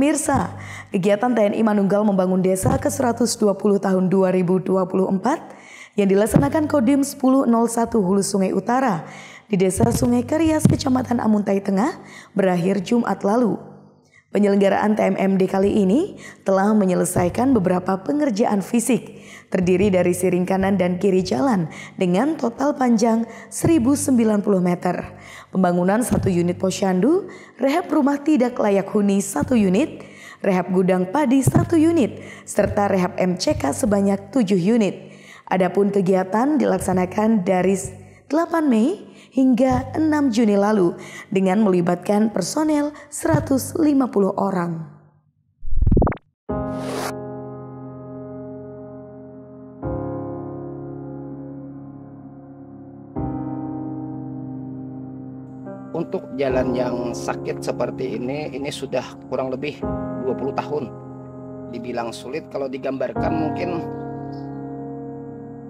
Pemirsa, kegiatan TNI Manunggal membangun desa ke-120 tahun 2024 yang dilaksanakan Kodim 1001 Hulu Sungai Utara di Desa Sungai Karyas, Kecamatan Amuntai Tengah berakhir Jumat lalu. Penyelenggaraan TMMD kali ini telah menyelesaikan beberapa pengerjaan fisik terdiri dari siring kanan dan kiri jalan dengan total panjang 1090 meter, pembangunan 1 unit posyandu, rehab rumah tidak layak huni 1 unit, rehab gudang padi 1 unit, serta rehab MCK sebanyak 7 unit. Adapun kegiatan dilaksanakan dari 8 Mei hingga 6 Juni lalu dengan melibatkan personel 150 orang. Untuk jalan yang sakit seperti ini sudah kurang lebih 20 tahun. Dibilang sulit, kalau digambarkan mungkin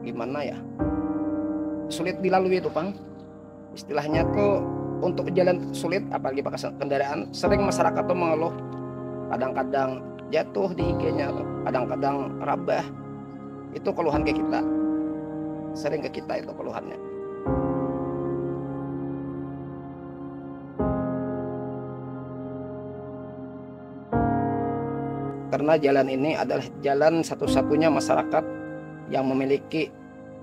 gimana ya? Sulit dilalui itu, Bang. Istilahnya tuh untuk jalan sulit, apalagi pakai kendaraan, sering masyarakat tuh mengeluh. Kadang-kadang jatuh di IG-nya, kadang-kadang rabah. Itu keluhan ke kita. Sering ke kita itu keluhannya. Karena jalan ini adalah jalan satu-satunya masyarakat yang memiliki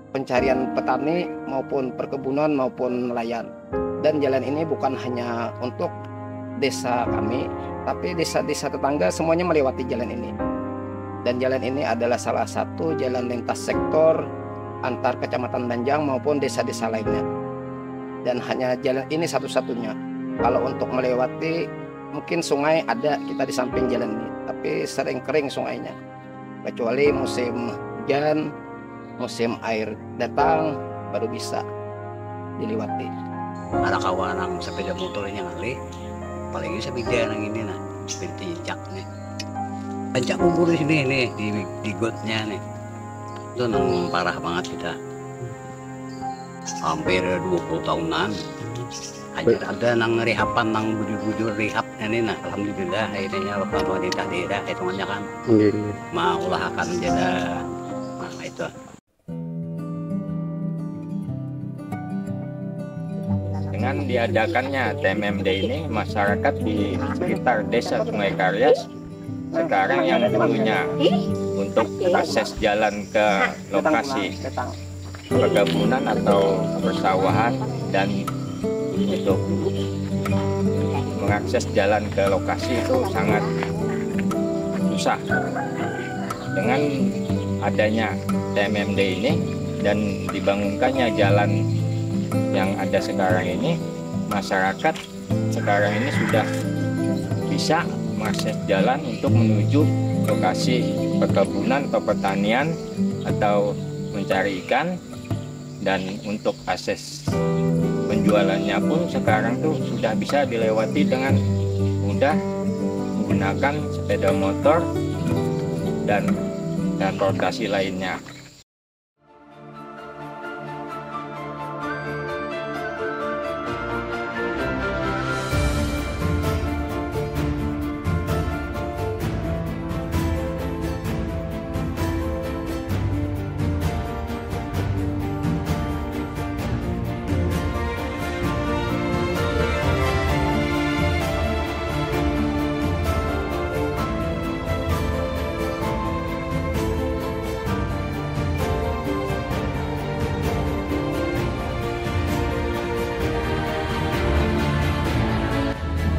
pencarian petani maupun perkebunan maupun nelayan. Dan jalan ini bukan hanya untuk desa kami, tapi desa-desa tetangga semuanya melewati jalan ini. Dan jalan ini adalah salah satu jalan lintas sektor antar Kecamatan Banjang maupun desa-desa lainnya. Dan hanya jalan ini satu-satunya. Kalau untuk melewati mungkin sungai ada kita di samping jalan ini, tapi sering kering sungainya. Kecuali musim hujan, musim air datang baru bisa dilewati. Ada kawan sepeda motornya ngalih, apalagi sepeda yang ini nah, seperti cak nih. Pencak kumpul di sini nih di gotnya nih, itu nang parah banget kita. Hampir 20 tahunan. Ada nang rehapan nang bujur-bujur rehabnya nih nah, alhamdulillah akhirnya pemerintah daerah hitungannya kan maulah akan jadi itu. Dengan diadakannya TMMD ini, masyarakat di sekitar Desa Sungai Karyas sekarang yang dulunya untuk akses jalan ke lokasi perkebunan atau persawahan dan untuk mengakses jalan ke lokasi itu sangat susah. Dengan adanya TMMD ini dan dibangunkannya jalan yang ada sekarang ini, masyarakat sekarang ini sudah bisa mengakses jalan untuk menuju lokasi perkebunan atau pertanian atau mencari ikan. Dan untuk akses penjualannya pun sekarang tuh sudah bisa dilewati dengan mudah menggunakan sepeda motor dan transportasi lainnya.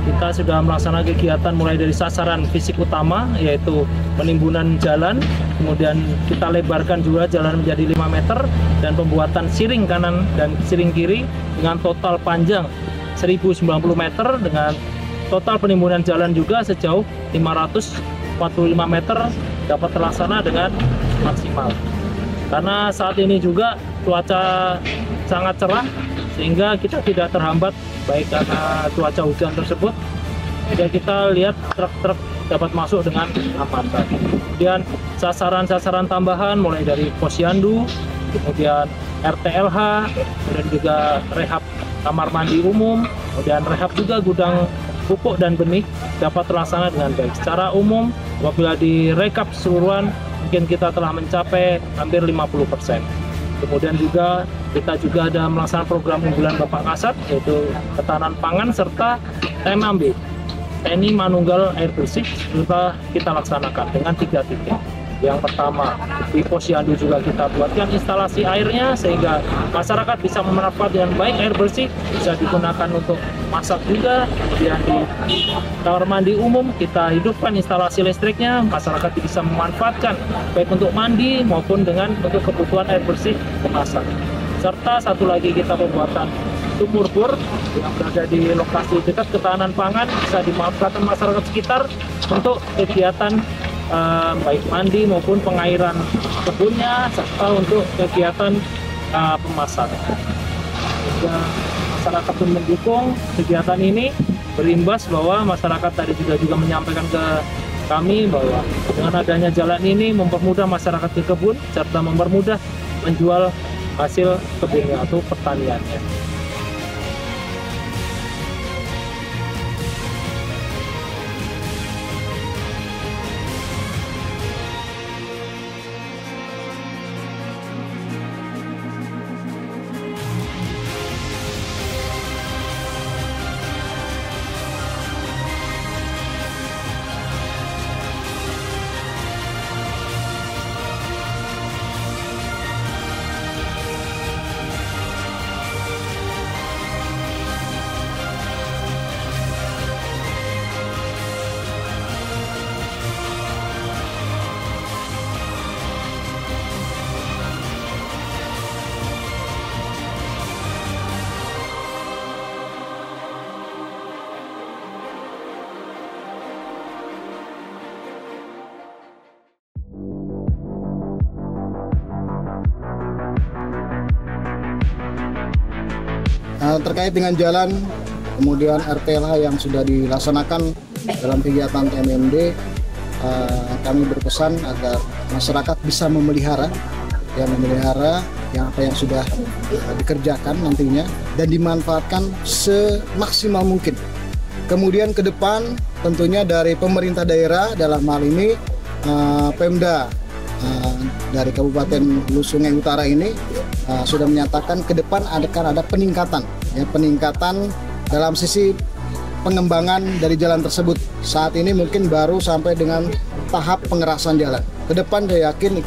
Kita sudah melaksanakan kegiatan mulai dari sasaran fisik utama yaitu penimbunan jalan, kemudian kita lebarkan juga jalan menjadi 5 meter dan pembuatan siring kanan dan siring kiri dengan total panjang 1090 meter dengan total penimbunan jalan juga sejauh 545 meter dapat terlaksana dengan maksimal. Karena saat ini juga cuaca sangat cerah sehingga kita tidak terhambat baik karena cuaca hujan tersebut. Dan kita lihat truk-truk dapat masuk dengan aman. Kemudian sasaran-sasaran tambahan mulai dari posyandu, kemudian RTLH, kemudian juga rehab kamar mandi umum, kemudian rehab juga gudang pupuk dan benih dapat terlaksana dengan baik. Secara umum, apabila direkap keseluruhan, mungkin kita telah mencapai hampir 50%. Kemudian juga kita juga ada melaksanakan program unggulan Bapak Kasat, yaitu ketahanan pangan serta TMAB, TNI Manunggal Air Bersih, kita laksanakan dengan 3 titik. Yang pertama, di Posyandu juga kita buatkan instalasi airnya sehingga masyarakat bisa memanfaatkan dengan baik air bersih, bisa digunakan untuk masak juga. Kemudian di kamar mandi umum kita hidupkan instalasi listriknya, masyarakat bisa memanfaatkan baik untuk mandi maupun untuk kebutuhan air bersih memasak. Serta satu lagi kita pembuatan sumur bor yang berada di lokasi dekat ketahanan pangan, bisa dimanfaatkan masyarakat sekitar untuk kegiatan baik mandi maupun pengairan kebunnya serta untuk kegiatan pemasaran. Sehingga masyarakat pun mendukung kegiatan ini, berimbas bahwa masyarakat tadi juga menyampaikan ke kami bahwa dengan adanya jalan ini mempermudah masyarakat ke kebun serta mempermudah menjual hasil kebunnya atau pertaniannya. Terkait dengan jalan, kemudian RTLH yang sudah dilaksanakan dalam kegiatan TMMD, kami berpesan agar masyarakat bisa memelihara yang apa yang sudah dikerjakan nantinya dan dimanfaatkan semaksimal mungkin. Kemudian ke depan tentunya dari pemerintah daerah dalam hal ini Pemda dari Kabupaten Hulu Sungai Utara ini sudah menyatakan ke depan akan ada peningkatan dalam sisi pengembangan dari jalan tersebut. Saat ini mungkin baru sampai dengan tahap pengerasan jalan. Ke depan saya yakin ini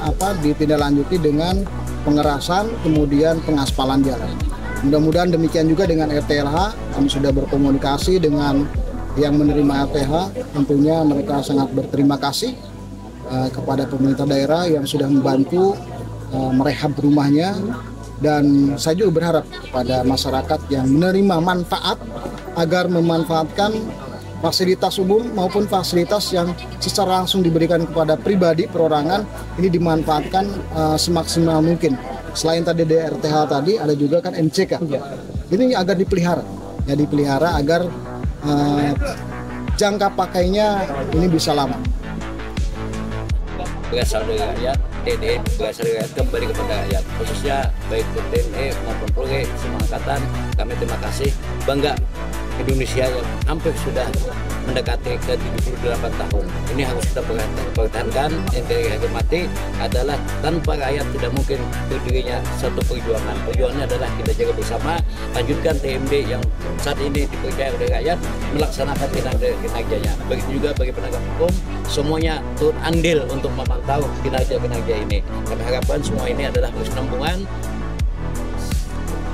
akan ditindaklanjuti dengan pengerasan kemudian pengaspalan jalan. Mudah-mudahan demikian juga dengan RTLH, kami sudah berkomunikasi dengan yang menerima RTLH, tentunya mereka sangat berterima kasih kepada pemerintah daerah yang sudah membantu merehab rumahnya, dan saya juga berharap kepada masyarakat yang menerima manfaat agar memanfaatkan fasilitas umum maupun fasilitas yang secara langsung diberikan kepada pribadi perorangan ini dimanfaatkan semaksimal mungkin. Selain tadi DRTH tadi ada juga kan MCK. Ini agar dipelihara agar jangka pakainya ini bisa lama. Berasal dari rakyat, TNI berasal dari rakyat kembali kepada rakyat, khususnya baik TNI maupun Polri, semua angkatan. Kami terima kasih, bangga Indonesia yang hampir sudah mendekati ke 78 tahun. Ini harus kita pertahankan. Yang kita hormati adalah tanpa rakyat tidak mungkin berdirinya satu perjuangan. Perjuangannya adalah kita jaga bersama, lanjutkan TMD yang saat ini dipercaya oleh rakyat, melaksanakan kinerjanya. Begitu juga bagi penegak hukum, semuanya turut andil untuk memantau kinerja ini. Kami harapkan semua ini adalah berkesinambungan,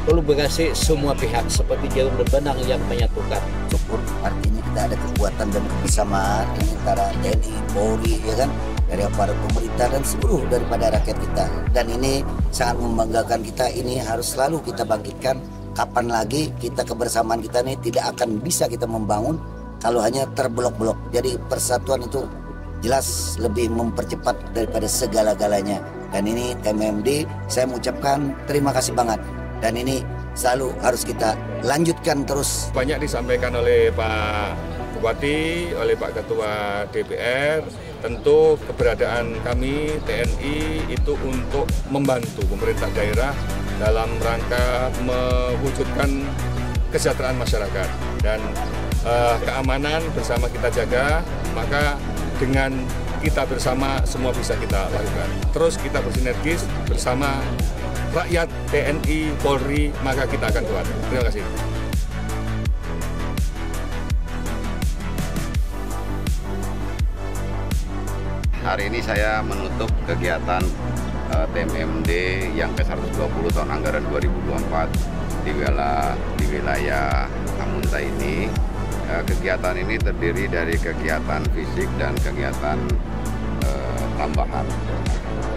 kolaborasi semua pihak seperti jarum dan benang yang menyatukan. Syukur, artinya kita ada kekuatan dan kebersamaan antara TNI, Polri, ya kan, dari aparat pemerintah dan seluruh daripada rakyat kita. Dan ini sangat membanggakan kita. Ini harus selalu kita bangkitkan. Kapan lagi kita kebersamaan kita ini tidak akan bisa kita membangun kalau hanya terblok-blok. Jadi persatuan itu jelas lebih mempercepat daripada segala-galanya. Dan ini TMMD, saya mengucapkan terima kasih banget. Dan ini selalu harus kita lanjutkan terus. Banyak disampaikan oleh Pak Bupati, oleh Pak Ketua DPR. Tentu keberadaan kami TNI itu untuk membantu pemerintah daerah dalam rangka mewujudkan kesejahteraan masyarakat dan keamanan bersama kita jaga, maka dengan kita bersama semua bisa kita lakukan. Terus kita bersinergis bersama rakyat, TNI, Polri, maka kita akan kuat. Terima kasih. Hari ini saya menutup kegiatan TMMD yang ke-120 tahun anggaran 2024 di wilayah Amuntai ini. Kegiatan ini terdiri dari kegiatan fisik dan kegiatan tambahan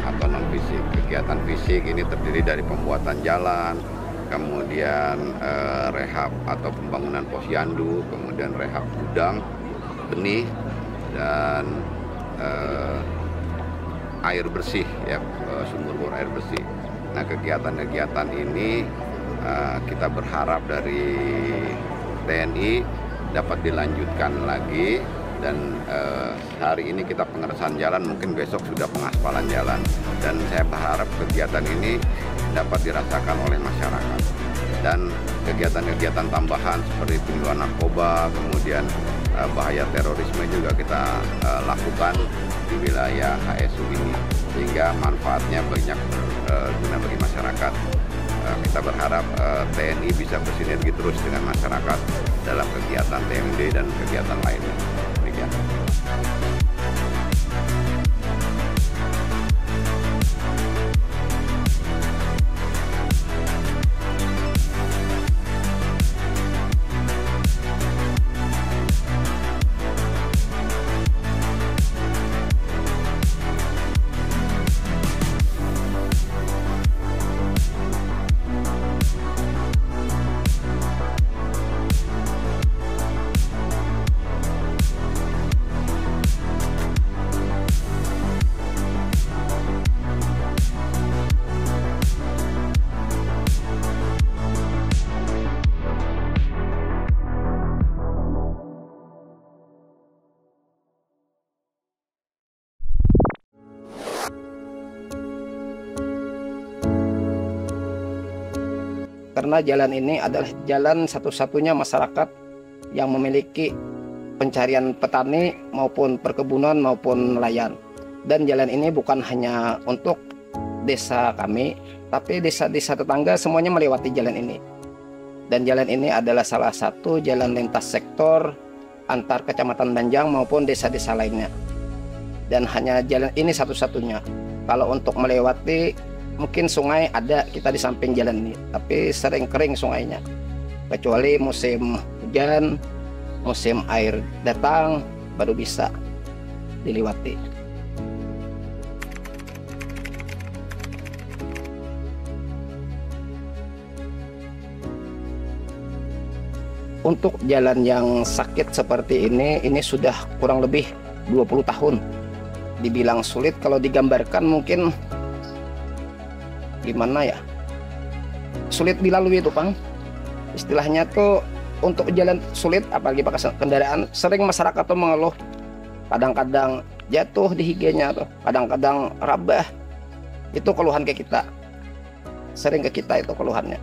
atau non fisik. Kegiatan fisik ini terdiri dari pembuatan jalan, kemudian rehab atau pembangunan posyandu, kemudian rehab gudang, benih, dan air bersih, ya, sumur bor air bersih. Nah, kegiatan-kegiatan ini kita berharap dari TNI dapat dilanjutkan lagi, dan hari ini kita pengeresan jalan, mungkin besok sudah pengaspalan jalan, dan saya berharap kegiatan ini dapat dirasakan oleh masyarakat. Dan kegiatan-kegiatan tambahan seperti penyuluhan narkoba, kemudian bahaya terorisme juga kita lakukan di wilayah HSU ini, sehingga manfaatnya banyak berguna bagi masyarakat. Kita berharap TNI bisa bersinergi terus dengan masyarakat dalam kegiatan TMD dan kegiatan lainnya. Demikian. Karena jalan ini adalah jalan satu-satunya masyarakat yang memiliki pencarian petani maupun perkebunan maupun nelayan. Dan jalan ini bukan hanya untuk desa kami, tapi desa-desa tetangga semuanya melewati jalan ini. Dan jalan ini adalah salah satu jalan lintas sektor antar Kecamatan Banjang maupun desa-desa lainnya. Dan hanya jalan ini satu-satunya. Kalau untuk melewati mungkin sungai ada kita di samping jalan ini, tapi sering kering sungainya. Kecuali musim hujan, musim air datang, baru bisa dilewati. Untuk jalan yang sakit seperti ini sudah kurang lebih 20 tahun. Dibilang sulit, kalau digambarkan mungkin gimana ya, sulit dilalui itu, Bang. Istilahnya tuh untuk jalan sulit, apalagi pakai kendaraan. Sering masyarakat tuh mengeluh, kadang-kadang jatuh di higanya tuh, kadang-kadang rabah. Itu keluhan ke kita, sering ke kita itu keluhannya.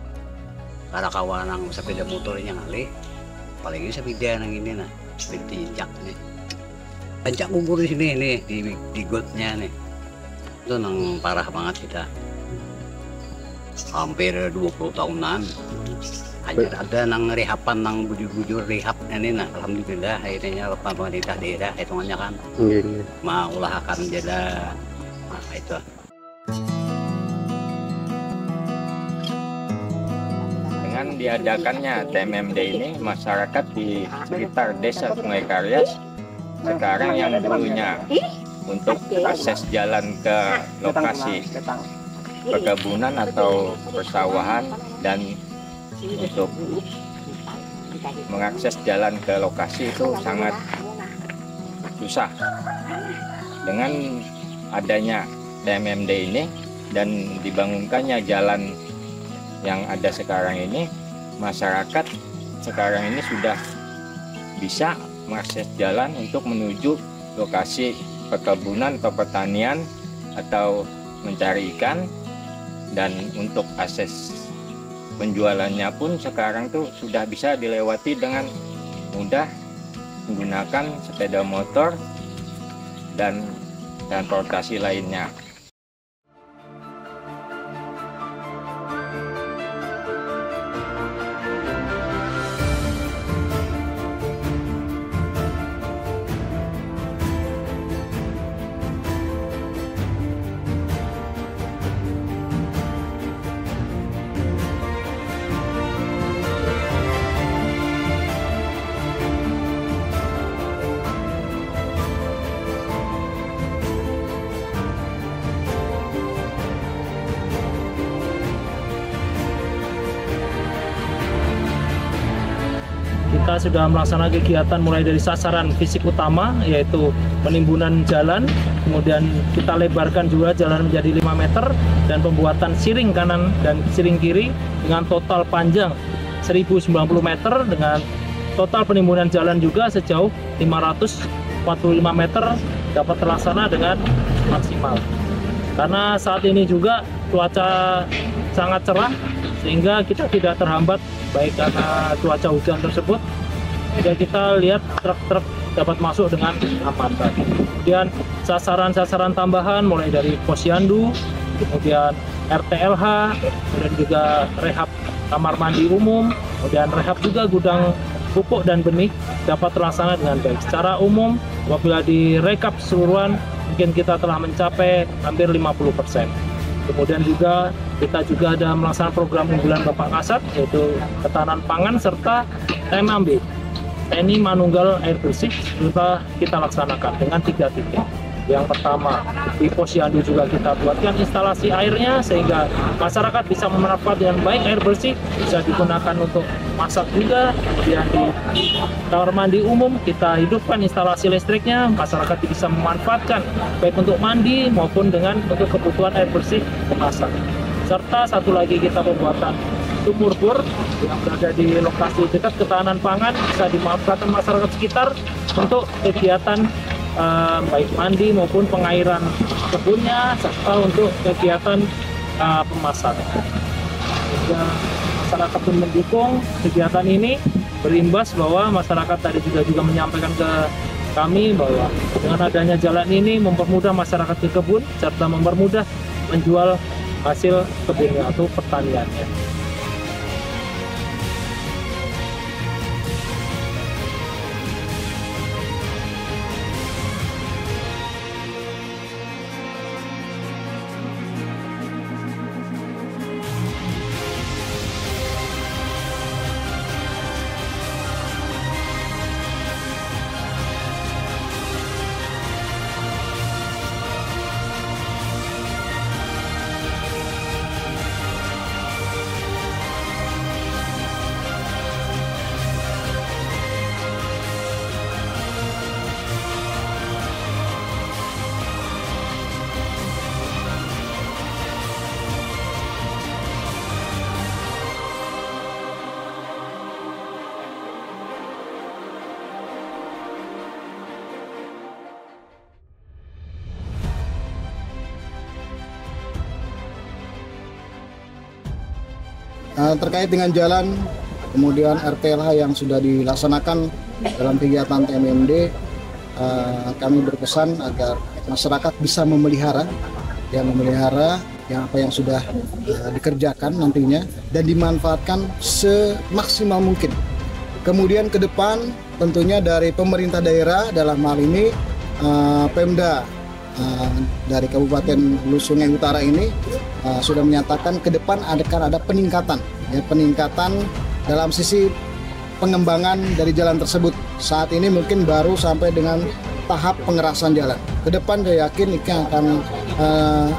Karena kawan yang sepeda motornya ngalih, paling ini sepeda yang ini nah, injak nih. Injak kubur di sini nih, di gotnya nih. Itu nang parah banget kita. Hampir 20 tahunan hanya ada nang rehapan, nang bujur-bujur rehab ini nah, alhamdulillah akhirnya lepas pemerintah daerah hitungannya kan mau usahakan jeda, nah itu. Dengan diadakannya TMMD ini, masyarakat di sekitar desa Sungai Karyas sekarang yang dulunya untuk akses jalan ke lokasi perkebunan atau persawahan dan untuk mengakses jalan ke lokasi itu sangat susah. Dengan adanya TMMD ini dan dibangunkannya jalan yang ada sekarang ini, masyarakat sekarang ini sudah bisa mengakses jalan untuk menuju lokasi perkebunan atau pertanian atau mencari ikan. Dan untuk akses penjualannya pun sekarang tuh sudah bisa dilewati dengan mudah menggunakan sepeda motor dan transportasi lainnya. Kita sudah melaksanakan kegiatan mulai dari sasaran fisik utama, yaitu penimbunan jalan, kemudian kita lebarkan juga jalan menjadi 5 meter, dan pembuatan siring kanan dan siring kiri dengan total panjang 1090 meter, dengan total penimbunan jalan juga sejauh 545 meter dapat terlaksana dengan maksimal. Karena saat ini juga cuaca sangat cerah, sehingga kita tidak terhambat baik karena cuaca hujan tersebut. Dan kita lihat truk-truk dapat masuk dengan aman. Kemudian sasaran-sasaran tambahan mulai dari posyandu, kemudian RTLH, kemudian juga rehab kamar mandi umum, kemudian rehab juga gudang pupuk dan benih dapat terlaksana dengan baik. Secara umum, apabila direkap keseluruhan, mungkin kita telah mencapai hampir 50%. Kemudian juga kita juga ada melaksanakan program unggulan Bapak Kasat, yaitu ketahanan pangan serta TMAB, TNI Manunggal Air Bersih, kita laksanakan dengan 3 titik. Yang pertama, di posyandu juga kita buatkan instalasi airnya sehingga masyarakat bisa memanfaatkan dengan baik air bersih, bisa digunakan untuk masak juga. Kemudian di kamar mandi umum kita hidupkan instalasi listriknya, masyarakat bisa memanfaatkan baik untuk mandi maupun dengan untuk kebutuhan air bersih memasak. Serta satu lagi kita pembuatan sumur bor yang berada di lokasi dekat ketahanan pangan, bisa dimanfaatkan masyarakat sekitar untuk kegiatan baik mandi maupun pengairan kebunnya, serta untuk kegiatan pemasaran. Sehingga masyarakat pun mendukung kegiatan ini, berimbas bahwa masyarakat tadi juga menyampaikan ke kami bahwa dengan adanya jalan ini mempermudah masyarakat ke kebun serta mempermudah menjual hasil kebunnya atau pertaniannya. Terkait dengan jalan, kemudian RTLH yang sudah dilaksanakan dalam kegiatan TMMD, kami berpesan agar masyarakat bisa memelihara yang apa yang sudah dikerjakan nantinya dan dimanfaatkan semaksimal mungkin. Kemudian ke depan tentunya dari pemerintah daerah, dalam hal ini Pemda dari Kabupaten Hulu Sungai Utara ini sudah menyatakan ke depan akan ada peningkatan dalam sisi pengembangan dari jalan tersebut. Saat ini mungkin baru sampai dengan tahap pengerasan jalan. Ke depan saya yakin ini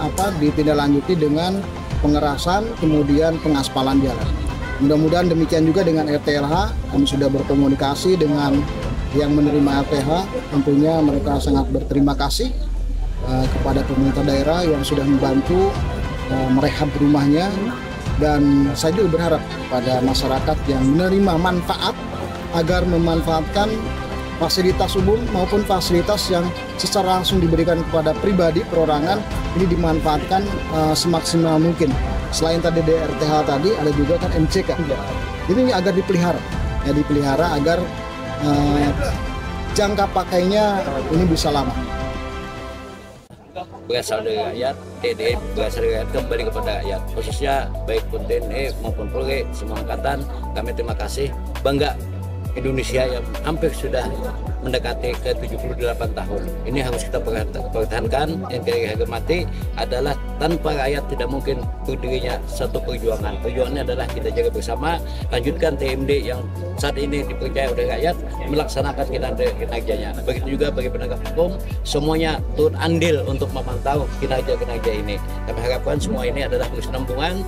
akan ditindaklanjuti dengan pengerasan kemudian pengaspalan jalan. Mudah-mudahan demikian juga dengan RTLH. Kami sudah berkomunikasi dengan yang menerima RTLH, tentunya mereka sangat berterima kasih kepada pemerintah daerah yang sudah membantu merehab rumahnya, dan saya juga berharap pada masyarakat yang menerima manfaat agar memanfaatkan fasilitas umum maupun fasilitas yang secara langsung diberikan kepada pribadi perorangan ini dimanfaatkan semaksimal mungkin. Selain tadi DRTH tadi, ada juga kan MCK. Ini agar dipelihara agar jangka pakainya ini bisa lama. Berasal dari rakyat, TNI berasal dari rakyat kembali kepada rakyat, khususnya baik pun TNI maupun Polri, semua angkatan. Kami terima kasih, bangga Indonesia yang hampir sudah mendekati ke 78 tahun. Ini harus kita pertahankan. Yang kita hormati adalah tanpa rakyat tidak mungkin berdirinya satu perjuangan. Perjuangannya adalah kita jaga bersama, lanjutkan TMD yang saat ini dipercaya oleh rakyat, melaksanakan kinerjanya. Begitu juga bagi penegak hukum, semuanya turut andil untuk memantau kinerja ini. Kami harapkan semua ini adalah kesinambungan,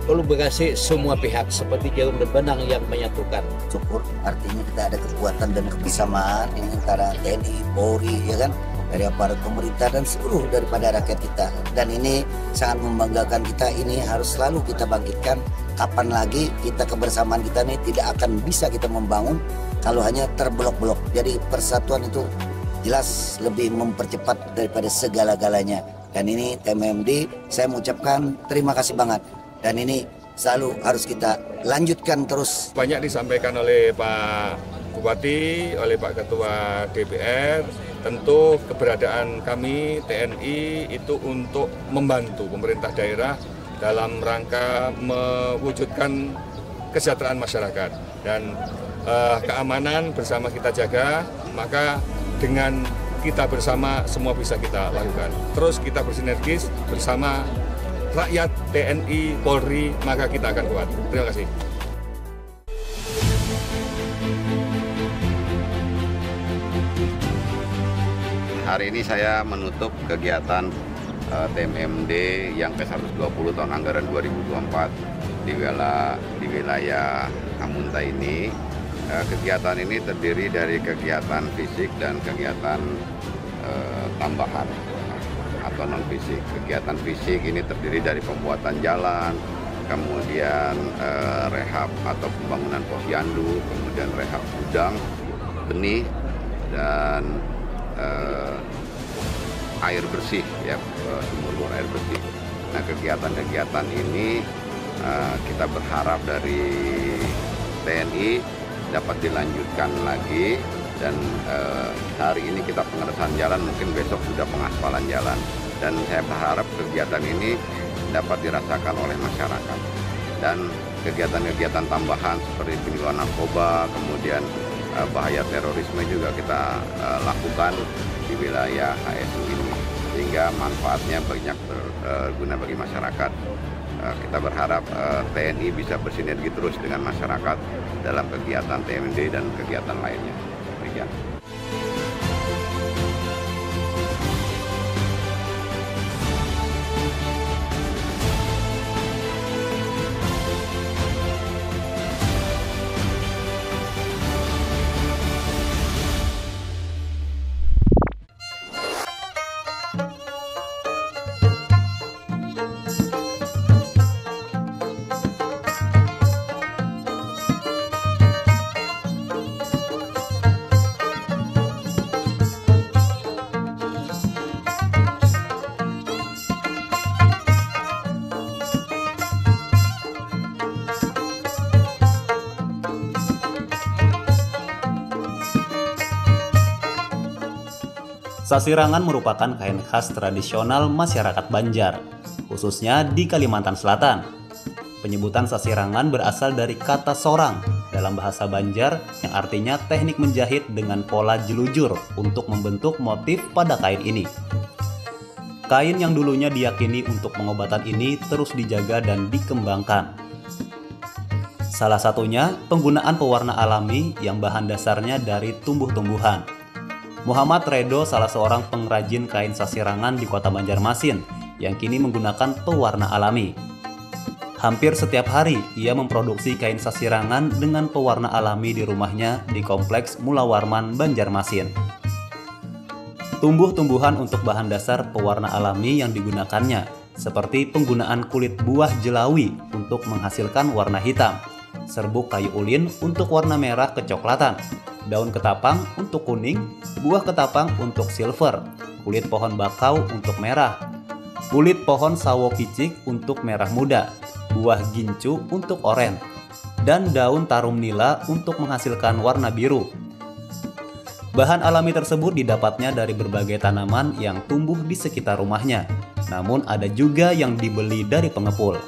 kolaborasi semua pihak seperti jarum dan benang yang menyatukan. Syukur, artinya kita ada kekuatan dan kebersamaan ini antara TNI, Polri, ya kan, dari aparat pemerintah dan seluruh daripada rakyat kita. Dan ini sangat membanggakan kita. Ini harus selalu kita bangkitkan. Kapan lagi kita kebersamaan kita ini tidak akan bisa kita membangun kalau hanya terblok-blok. Jadi persatuan itu jelas lebih mempercepat daripada segala-galanya. Dan ini TMMD, saya mengucapkan terima kasih banget. Dan ini selalu harus kita lanjutkan terus. Banyak disampaikan oleh Pak Bupati, oleh Pak Ketua DPR, tentu keberadaan kami TNI itu untuk membantu pemerintah daerah dalam rangka mewujudkan kesejahteraan masyarakat. Dan keamanan bersama kita jaga, maka dengan kita bersama semua bisa kita lakukan. Terus kita bersinergis bersama rakyat, TNI, Polri, maka kita akan kuat. Terima kasih. Hari ini saya menutup kegiatan TMMD yang ke-120 tahun anggaran 2024 di wilayah Hamunta ini. Kegiatan ini terdiri dari kegiatan fisik dan kegiatan tambahan atau non fisik. Kegiatan fisik ini terdiri dari pembuatan jalan, kemudian rehab atau pembangunan posyandu, kemudian rehab gudang, benih, dan air bersih, ya, sumur bor air bersih. Nah, kegiatan-kegiatan ini kita berharap dari TNI dapat dilanjutkan lagi. Dan hari ini kita pengeresan jalan, mungkin besok sudah pengaspalan jalan. Dan saya berharap kegiatan ini dapat dirasakan oleh masyarakat. Dan kegiatan-kegiatan tambahan seperti penyuluhan narkoba, kemudian bahaya terorisme juga kita lakukan di wilayah HSU ini. Sehingga manfaatnya banyak berguna bagi masyarakat. Kita berharap TNI bisa bersinergi terus dengan masyarakat dalam kegiatan TMD dan kegiatan lainnya. Demikian. Sasirangan merupakan kain khas tradisional masyarakat Banjar, khususnya di Kalimantan Selatan. Penyebutan sasirangan berasal dari kata sorang dalam bahasa Banjar yang artinya teknik menjahit dengan pola jelujur untuk membentuk motif pada kain ini. Kain yang dulunya diyakini untuk pengobatan ini terus dijaga dan dikembangkan. Salah satunya penggunaan pewarna alami yang bahan dasarnya dari tumbuh-tumbuhan. Muhammad Redo salah seorang pengrajin kain sasirangan di kota Banjarmasin yang kini menggunakan pewarna alami. Hampir setiap hari ia memproduksi kain sasirangan dengan pewarna alami di rumahnya di Kompleks Mula Warman, Banjarmasin. Tumbuh-tumbuhan untuk bahan dasar pewarna alami yang digunakannya, seperti penggunaan kulit buah jelawi untuk menghasilkan warna hitam, serbuk kayu ulin untuk warna merah kecoklatan, daun ketapang untuk kuning, buah ketapang untuk silver, kulit pohon bakau untuk merah, kulit pohon sawo kicik untuk merah muda, buah gincu untuk oranye, dan daun tarum nila untuk menghasilkan warna biru. Bahan alami tersebut didapatnya dari berbagai tanaman yang tumbuh di sekitar rumahnya, namun ada juga yang dibeli dari pengepul.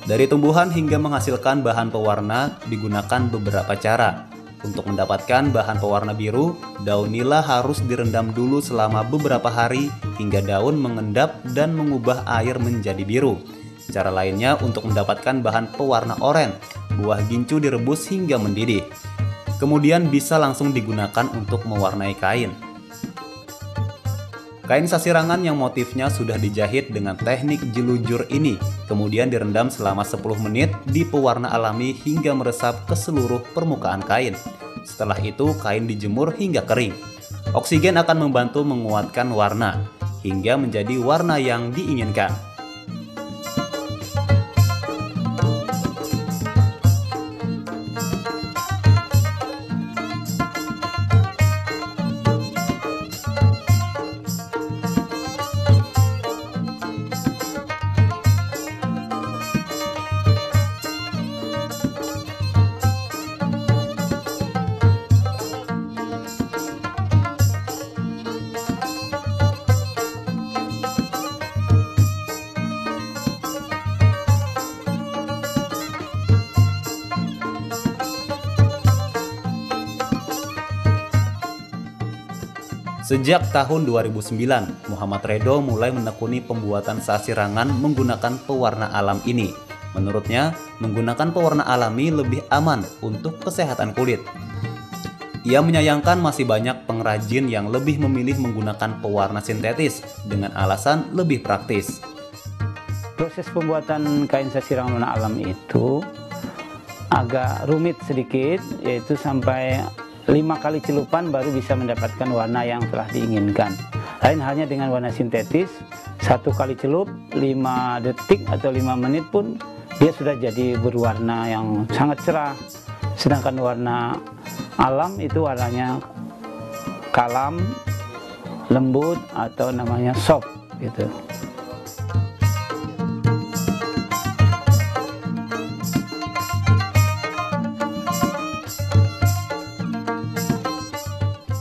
Dari tumbuhan hingga menghasilkan bahan pewarna digunakan beberapa cara. Untuk mendapatkan bahan pewarna biru, daun nila harus direndam dulu selama beberapa hari hingga daun mengendap dan mengubah air menjadi biru. Cara lainnya untuk mendapatkan bahan pewarna oranye, buah gincu direbus hingga mendidih. Kemudian bisa langsung digunakan untuk mewarnai kain. Kain sasirangan yang motifnya sudah dijahit dengan teknik jelujur ini, kemudian direndam selama 10 menit di pewarna alami hingga meresap ke seluruh permukaan kain. Setelah itu kain dijemur hingga kering. Oksigen akan membantu menguatkan warna, hingga menjadi warna yang diinginkan. Sejak tahun 2009, Muhammad Redo mulai menekuni pembuatan sasirangan menggunakan pewarna alam ini. Menurutnya, menggunakan pewarna alami lebih aman untuk kesehatan kulit. Ia menyayangkan masih banyak pengrajin yang lebih memilih menggunakan pewarna sintetis dengan alasan lebih praktis. Proses pembuatan kain sasirangan warna alam itu agak rumit sedikit, yaitu sampai 5 kali celupan baru bisa mendapatkan warna yang telah diinginkan. Lain halnya dengan warna sintetis, 1 kali celup 5 detik atau 5 menit pun dia sudah jadi berwarna yang sangat cerah. Sedangkan warna alam itu warnanya kalam, lembut atau namanya soft gitu.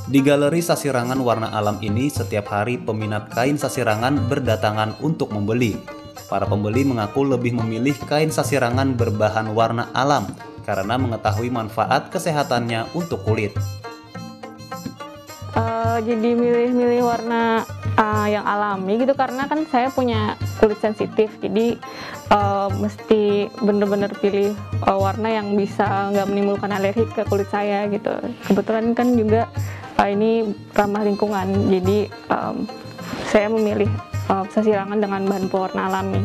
Di galeri sasirangan warna alam ini setiap hari peminat kain sasirangan berdatangan untuk membeli. Para pembeli mengaku lebih memilih kain sasirangan berbahan warna alam karena mengetahui manfaat kesehatannya untuk kulit. Jadi milih-milih warna yang alami gitu karena kan saya punya kulit sensitif, jadi mesti bener-bener pilih warna yang bisa nggak menimbulkan alergi ke kulit saya gitu. Kebetulan kan juga ini ramah lingkungan, jadi saya memilih sasirangan dengan bahan pewarna alami.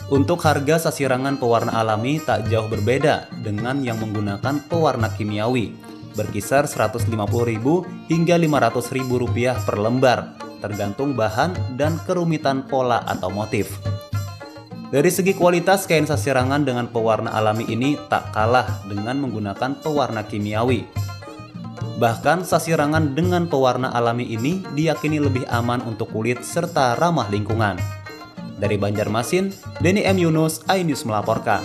Untuk harga sasirangan pewarna alami tak jauh berbeda dengan yang menggunakan pewarna kimiawi, berkisar Rp150.000 hingga Rp500.000 per lembar, tergantung bahan dan kerumitan pola atau motif. Dari segi kualitas, kain sasirangan dengan pewarna alami ini tak kalah dengan menggunakan pewarna kimiawi. Bahkan sasirangan dengan pewarna alami ini diyakini lebih aman untuk kulit serta ramah lingkungan. Dari Banjarmasin, Denny M. Yunus, iNews melaporkan.